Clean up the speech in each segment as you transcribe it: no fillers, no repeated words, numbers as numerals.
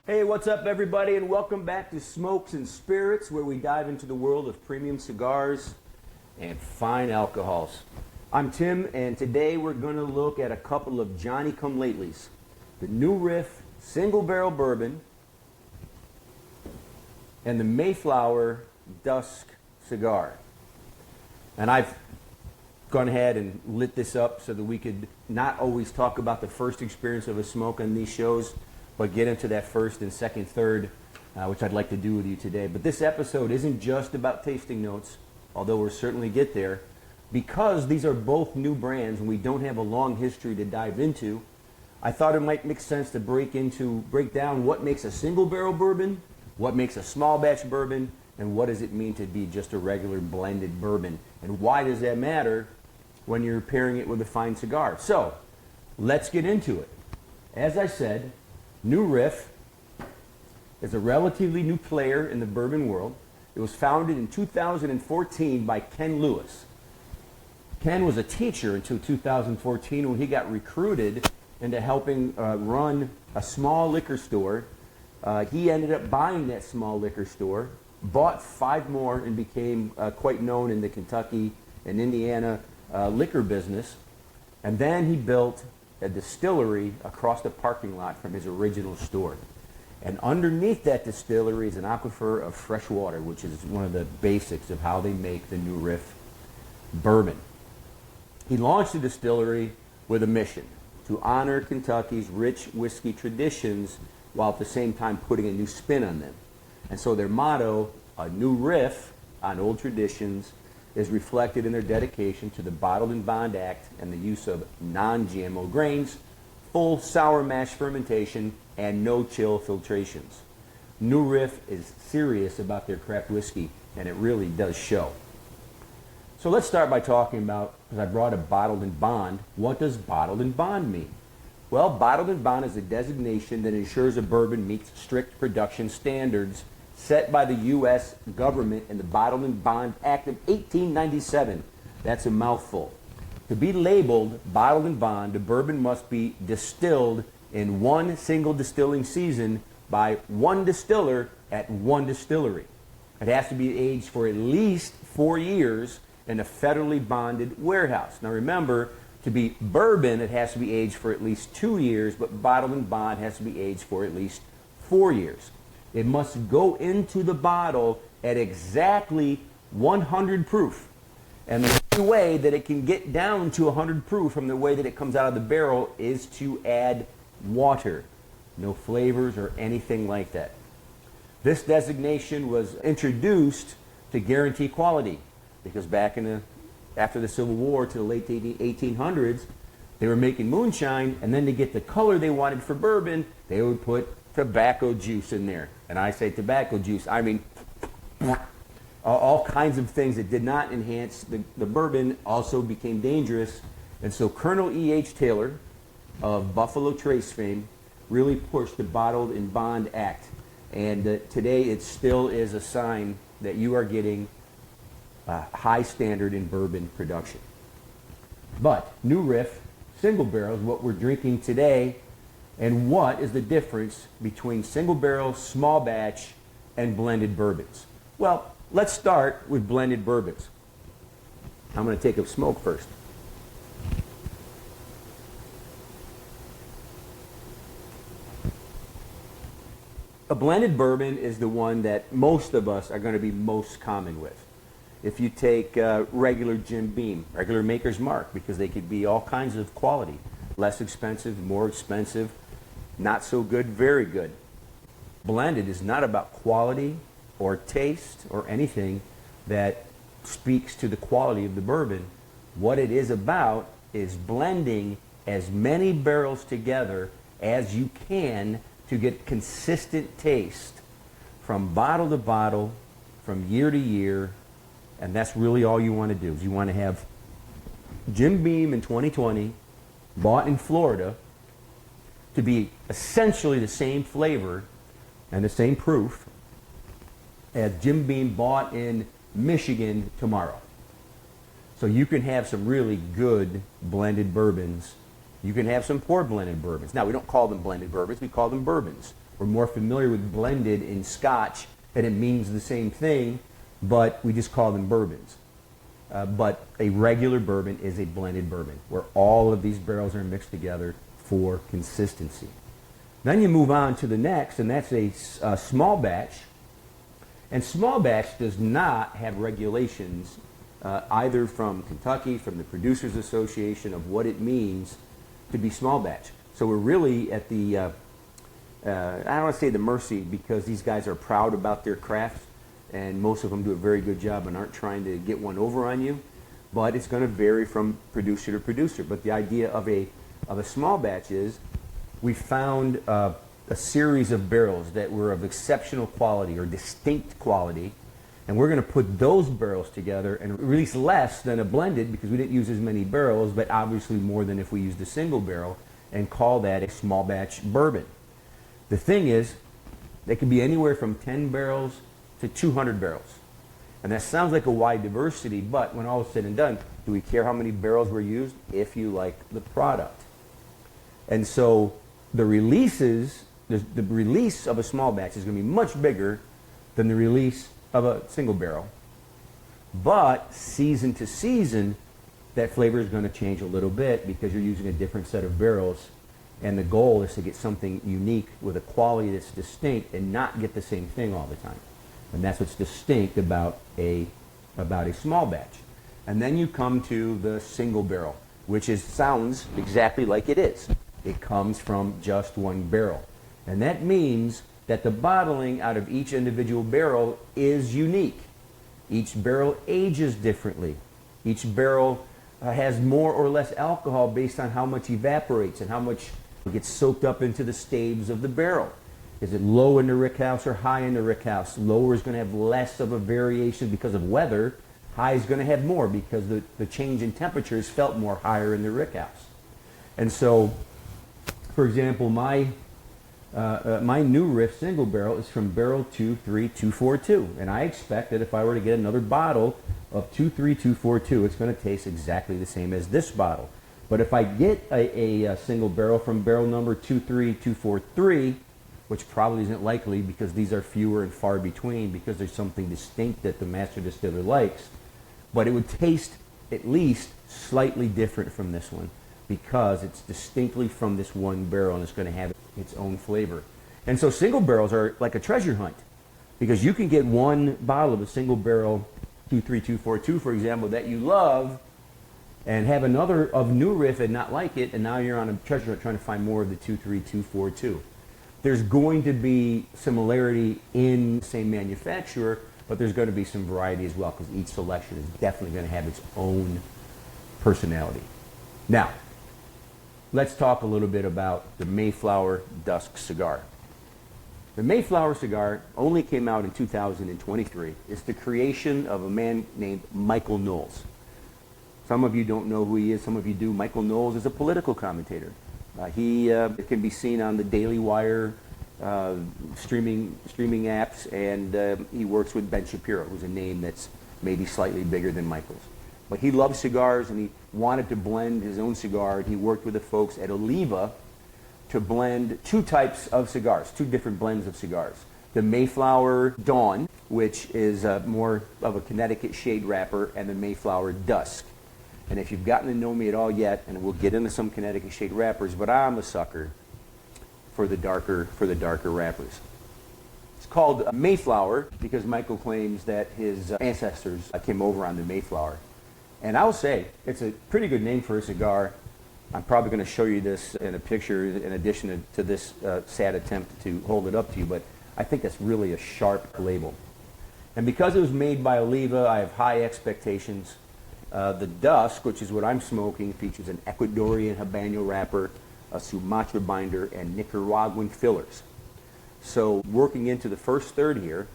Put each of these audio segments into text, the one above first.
Hey, what's up, everybody, and welcome back to Smokes and Spirits, where we dive into the world of premium cigars and fine alcohols. I'm Tim, and today we're going to look at a couple of Johnny-come-latelys. The New Riff Single Barrel Bourbon and the Mayflower Dusk Cigar. And I've gone ahead and lit this up so that we could not always talk about the first experience of a smoke on these shows, but get into that first and second, third, which I'd like to do with you today. But this episode isn't just about tasting notes, although we'll certainly get there. Because these are both new brands and we don't have a long history to dive into, I thought it might make sense to break down what makes a single barrel bourbon, what makes a small batch bourbon, and what does it mean to be just a regular blended bourbon. And why does that matter when you're pairing it with a fine cigar? So, let's get into it. As I said, New Riff is a relatively new player in the bourbon world. It was founded in 2014 by Ken Lewis. Ken was a teacher until 2014 when he got recruited into helping run a small liquor store. He ended up buying that small liquor store, bought 5 more, and became quite known in the Kentucky and Indiana liquor business. And then he built a distillery across the parking lot from his original store. And underneath that distillery is an aquifer of fresh water, which is one of the basics of how they make the New Riff bourbon. He launched the distillery with a mission to honor Kentucky's rich whiskey traditions while at the same time putting a new spin on them. And so their motto, a new riff on old traditions, is reflected in their dedication to the Bottled in Bond Act and the use of non-GMO grains, full sour mash fermentation, and no-chill filtrations. New Riff is serious about their craft whiskey, and it really does show. So let's start by talking about, because I brought a Bottled in Bond, what does Bottled in Bond mean? Well, Bottled in Bond is a designation that ensures a bourbon meets strict production standards set by the U.S. government in the Bottled in Bond Act of 1897. That's a mouthful. To be labeled Bottled in Bond, the bourbon must be distilled in one single distilling season by one distiller at one distillery. It has to be aged for at least 4 years in a federally bonded warehouse. Now remember, to be bourbon, it has to be aged for at least 2 years, but Bottled in Bond has to be aged for at least 4 years. It must go into the bottle at exactly 100 proof. And the only way that it can get down to 100 proof from the way that it comes out of the barrel is to add water. No flavors or anything like that. This designation was introduced to guarantee quality because back after the Civil War to the late 1800s, they were making moonshine, and then to get the color they wanted for bourbon, they would put tobacco juice in there. And I say tobacco juice, I mean all kinds of things that did not enhance the bourbon also became dangerous. And so Colonel E.H. Taylor of Buffalo Trace fame really pushed the Bottled in Bond Act. And today it still is a sign that you are getting a high standard in bourbon production. But New Riff single barrel is what we're drinking today. And what is the difference between single barrel, small batch, and blended bourbons? Well, let's start with blended bourbons. I'm going to take a smoke first. A blended bourbon is the one that most of us are going to be most common with. If you take regular Jim Beam, regular Maker's Mark, because they could be all kinds of quality, less expensive, more expensive, not so good, very good. Blended is not about quality or taste or anything that speaks to the quality of the bourbon. What it is about is blending as many barrels together as you can to get consistent taste from bottle to bottle, from year to year, and that's really all you want to do. Is you want to have Jim Beam in 2020, bought in Florida, to be essentially the same flavor and the same proof as Jim Beam bought in Michigan tomorrow. So you can have some really good blended bourbons. You can have some poor blended bourbons. Now, we don't call them blended bourbons, we call them bourbons. We're more familiar with blended in Scotch, and it means the same thing, but we just call them bourbons. But a regular bourbon is a blended bourbon, where all of these barrels are mixed together for consistency. Then you move on to the next, and that's a small batch. And small batch does not have regulations either from Kentucky, from the Producers Association, of what it means to be small batch. So we're really at the, I don't want to say the mercy, because these guys are proud about their craft, and most of them do a very good job and aren't trying to get one over on you. But it's going to vary from producer to producer. But the idea of a small batch is we found a series of barrels that were of exceptional quality or distinct quality, and we're going to put those barrels together and release less than a blended, because we didn't use as many barrels, but obviously more than if we used a single barrel, and call that a small batch bourbon. The thing is, they can be anywhere from 10 barrels to 200 barrels. And that sounds like a wide diversity, but when all is said and done, do we care how many barrels were used if you like the product? And so the releases, the release of a small batch is going to be much bigger than the release of a single barrel. But season to season, that flavor is going to change a little bit because you're using a different set of barrels. And the goal is to get something unique with a quality that's distinct and not get the same thing all the time. And that's what's distinct about a small batch. And then you come to the single barrel, which sounds exactly like it is. It comes from just one barrel. And that means that the bottling out of each individual barrel is unique. Each barrel ages differently. Each barrel has more or less alcohol based on how much evaporates and how much gets soaked up into the staves of the barrel. Is it low in the rickhouse or high in the rickhouse? Lower is going to have less of a variation because of weather. High is going to have more because the change in temperature is felt more higher in the rickhouse. And so, for example, my new Riff single barrel is from barrel 23242. And I expect that if I were to get another bottle of 23242, it's going to taste exactly the same as this bottle. But if I get a single barrel from barrel number 23243, which probably isn't likely because these are fewer and far between because there's something distinct that the master distiller likes, but it would taste at least slightly different from this one because it's distinctly from this one barrel and it's going to have its own flavor. And so single barrels are like a treasure hunt because you can get one bottle of a single barrel 23242, for example, that you love, and have another of New Riff and not like it, and now you're on a treasure hunt trying to find more of the 23242. There's going to be similarity in the same manufacturer, but there's going to be some variety as well because each selection is definitely going to have its own personality. Now, let's talk a little bit about the Mayflower Dusk cigar. The Mayflower cigar only came out in 2023. It's the creation of a man named Michael Knowles. Some of you don't know who he is, some of you do. Michael Knowles is a political commentator. He can be seen on the Daily Wire streaming apps, and he works with Ben Shapiro, who's a name that's maybe slightly bigger than Michael's. But he loves cigars, and he wanted to blend his own cigar, and he worked with the folks at Oliva to blend two types of cigars, two different blends of cigars. The Mayflower Dawn, which is more of a Connecticut shade wrapper, and the Mayflower Dusk. And if you've gotten to know me at all yet, and we'll get into some Connecticut shade wrappers, but I'm a sucker for the darker wrappers. It's called Mayflower because Michael claims that his ancestors came over on the Mayflower. And I'll say, it's a pretty good name for a cigar. I'm probably going to show you this in a picture in addition to this sad attempt to hold it up to you, but I think that's really a sharp label. And because it was made by Oliva, I have high expectations. The Dusk, which is what I'm smoking, features an Ecuadorian Habanero wrapper, a Sumatra binder, and Nicaraguan fillers. So working into the first third here,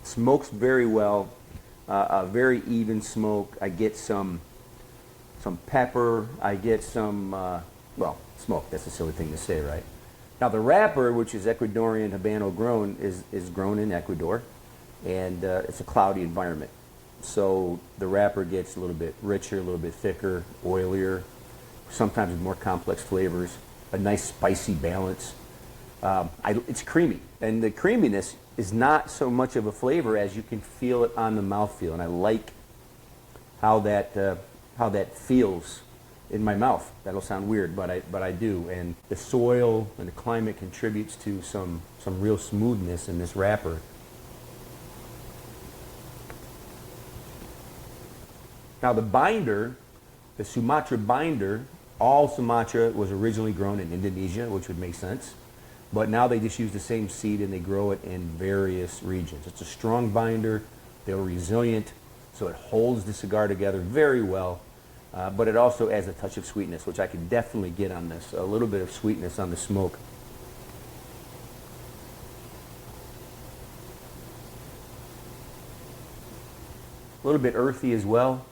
smokes very well, a very even smoke. I get some pepper, I get some, well, smoke, that's a silly thing to say, right? Now the wrapper, which is Ecuadorian Habano grown, is grown in Ecuador, and it's a cloudy environment. So the wrapper gets a little bit richer, a little bit thicker, oilier, sometimes with more complex flavors, a nice spicy balance. It's creamy, and the creaminess is not so much of a flavor as you can feel it on the mouthfeel, and I like how that feels in my mouth. That'll sound weird, but I do. And the soil and the climate contributes to some real smoothness in this wrapper. Now the binder, the Sumatra binder, all Sumatra was originally grown in Indonesia, which would make sense. But now they just use the same seed and they grow it in various regions. It's a strong binder, they're resilient, so it holds the cigar together very well. But it also adds a touch of sweetness, which I can definitely get on this. A little bit of sweetness on the smoke. A little bit earthy as well.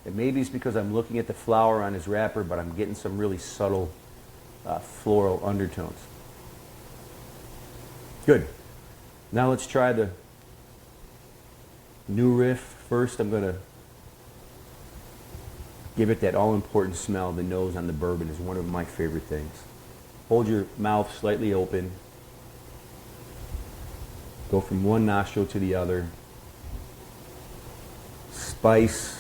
And maybe it's because I'm looking at the flower on his wrapper, but I'm getting some really subtle floral undertones. Good. Now let's try the new riff. First, I'm going to give it that all-important smell. The nose on the bourbon is one of my favorite things. Hold your mouth slightly open. Go from one nostril to the other. Spice.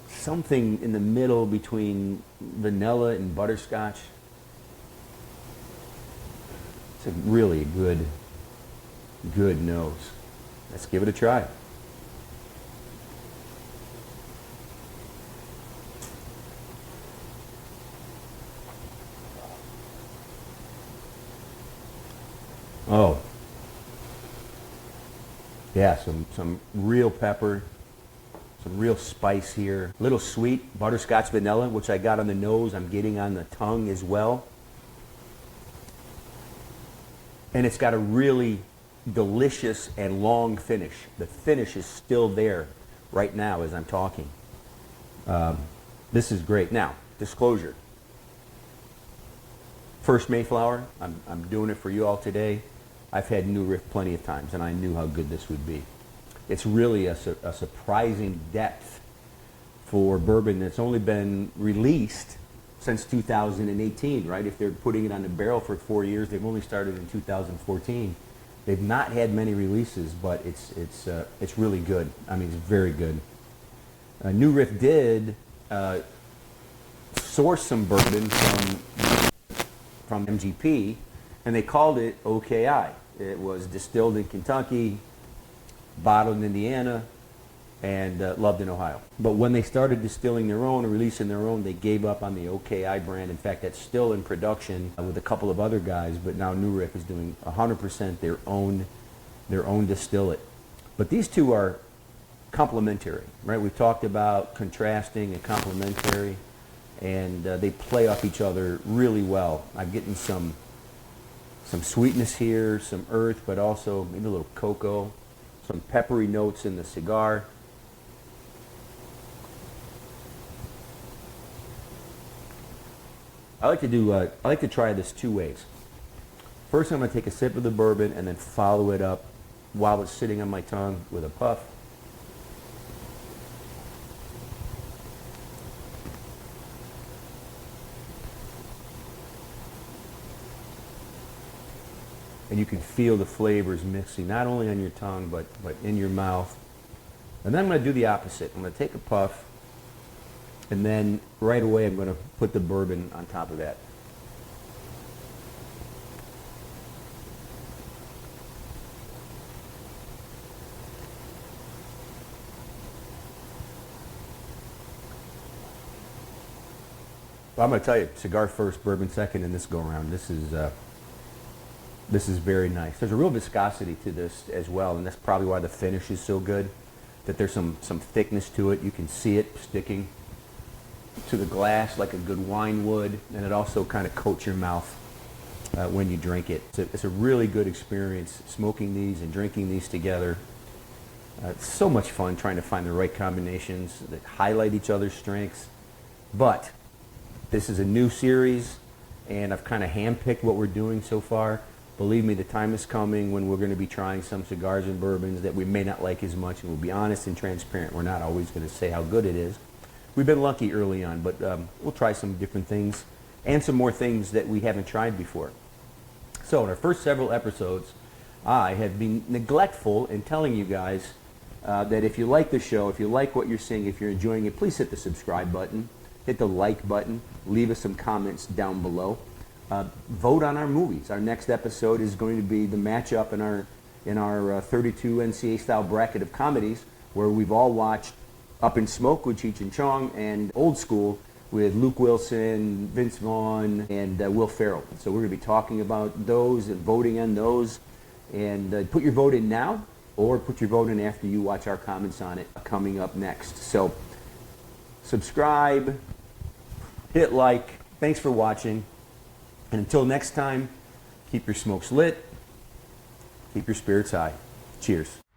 Something in the middle between vanilla and butterscotch. It's a really good nose. Let's give it a try. Oh, yeah, some real pepper. Some real spice here. Little sweet butterscotch vanilla, which I got on the nose, I'm getting on the tongue as well. And it's got a really delicious and long finish. The finish is still there right now as I'm talking. This is great. Now, disclosure. First Mayflower, I'm doing it for you all today. I've had New Riff plenty of times, and I knew how good this would be. It's really a surprising depth for bourbon that's only been released since 2018, right? If they're putting it on the barrel for 4 years, they've only started in 2014. They've not had many releases, but it's really good. I mean, it's very good. New Riff did source some bourbon from MGP, and they called it OKI. It was distilled in Kentucky, bottled in Indiana, and loved in Ohio. But when they started distilling their own and releasing their own, they gave up on the OKI brand. In fact, that's still in production with a couple of other guys, but now New Riff is doing 100% their own distillate. But these two are complementary, right? We've talked about contrasting and complementary, and they play off each other really well. I'm getting some sweetness here, some earth, but also maybe a little cocoa. Some peppery notes in the cigar. I like to try this two ways. First, I'm going to take a sip of the bourbon and then follow it up while it's sitting on my tongue with a puff. And you can feel the flavors mixing, not only on your tongue, but in your mouth. And then I'm going to do the opposite. I'm going to take a puff, and then right away I'm going to put the bourbon on top of that. Well, I'm going to tell you, cigar first, bourbon second in this go-around. This is very nice. There's a real viscosity to this as well, and that's probably why the finish is so good, that there's some thickness to it. You can see it sticking to the glass like a good wine would, and it also kind of coats your mouth when you drink it. It's a really good experience smoking these and drinking these together. It's so much fun trying to find the right combinations that highlight each other's strengths. But this is a new series, and I've kind of handpicked what we're doing so far. Believe me, the time is coming when we're going to be trying some cigars and bourbons that we may not like as much, and we'll be honest and transparent. We're not always going to say how good it is. we've been lucky early on, but we'll try some different things and some more things that we haven't tried before. So in our first several episodes, I have been neglectful in telling you guys that if you like the show, if you like what you're seeing, if you're enjoying it, please hit the subscribe button, hit the like button, leave us some comments down below. Vote on our movies. Our next episode is going to be the matchup in our 32 NCA style bracket of comedies, where we've all watched Up in Smoke with Cheech and Chong and Old School with Luke Wilson, Vince Vaughn, and Will Ferrell. So we're going to be talking about those and voting on those. And put your vote in now, or put your vote in after you watch our comments on it coming up next. So subscribe, hit like. Thanks for watching. And until next time, keep your smokes lit, keep your spirits high. Cheers.